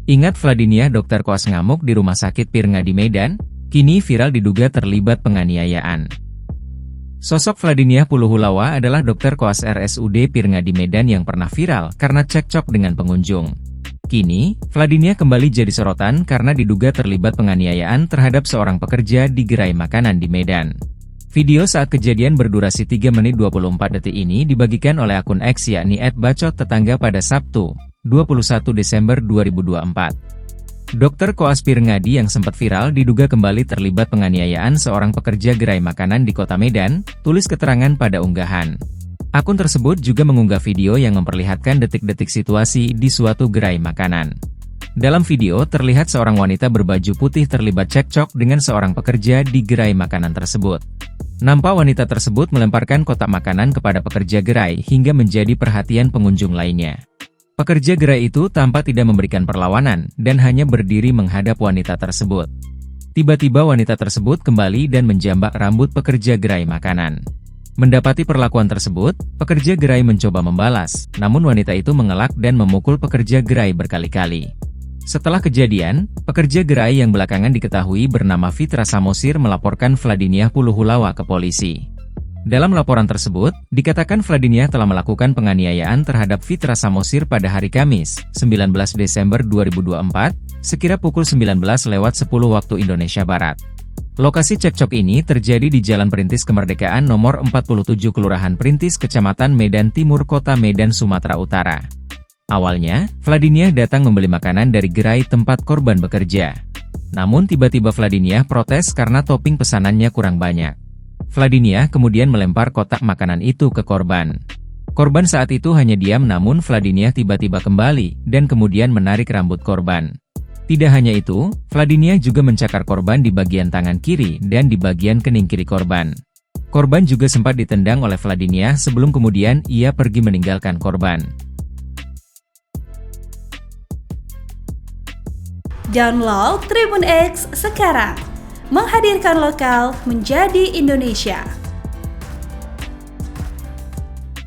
Ingat Vladiniah dokter koas ngamuk di Rumah Sakit Pirnga di Medan? Kini viral diduga terlibat penganiayaan. Sosok Vladiniah Puluhulawa adalah dokter koas RSUD Pirnga di Medan yang pernah viral karena cekcok dengan pengunjung. Kini, Vladiniah kembali jadi sorotan karena diduga terlibat penganiayaan terhadap seorang pekerja di gerai makanan di Medan. Video saat kejadian berdurasi 3 menit 24 detik ini dibagikan oleh akun X yakni @bacottetangga pada Sabtu, 21 Desember 2024. Dokter koas Pirngadi yang sempat viral diduga kembali terlibat penganiayaan seorang pekerja gerai makanan di kota Medan, tulis keterangan pada unggahan. Akun tersebut juga mengunggah video yang memperlihatkan detik-detik situasi di suatu gerai makanan. Dalam video terlihat seorang wanita berbaju putih terlibat cekcok dengan seorang pekerja di gerai makanan tersebut. Nampak wanita tersebut melemparkan kotak makanan kepada pekerja gerai hingga menjadi perhatian pengunjung lainnya. Pekerja gerai itu tampak tidak memberikan perlawanan dan hanya berdiri menghadap wanita tersebut. Tiba-tiba wanita tersebut kembali dan menjambak rambut pekerja gerai makanan. Mendapati perlakuan tersebut, pekerja gerai mencoba membalas, namun wanita itu mengelak dan memukul pekerja gerai berkali-kali. Setelah kejadian, pekerja gerai yang belakangan diketahui bernama Fitra Samosir melaporkan Vladiniah Puluhulawa ke polisi. Dalam laporan tersebut, dikatakan Vladiniah telah melakukan penganiayaan terhadap Fitra Samosir pada hari Kamis, 19 Desember 2024, sekira pukul 19.10 waktu Indonesia Barat. Lokasi cekcok ini terjadi di Jalan Perintis Kemerdekaan nomor 47 Kelurahan Perintis Kecamatan Medan Timur Kota Medan, Sumatera Utara. Awalnya, Vladiniah datang membeli makanan dari gerai tempat korban bekerja. Namun tiba-tiba Vladiniah protes karena topping pesanannya kurang banyak. Vladiniah kemudian melempar kotak makanan itu ke korban. Korban saat itu hanya diam namun Vladiniah tiba-tiba kembali dan kemudian menarik rambut korban. Tidak hanya itu, Vladiniah juga mencakar korban di bagian tangan kiri dan di bagian kening kiri korban. Korban juga sempat ditendang oleh Vladiniah sebelum kemudian ia pergi meninggalkan korban. Download Tribun X sekarang, menghadirkan lokal menjadi Indonesia.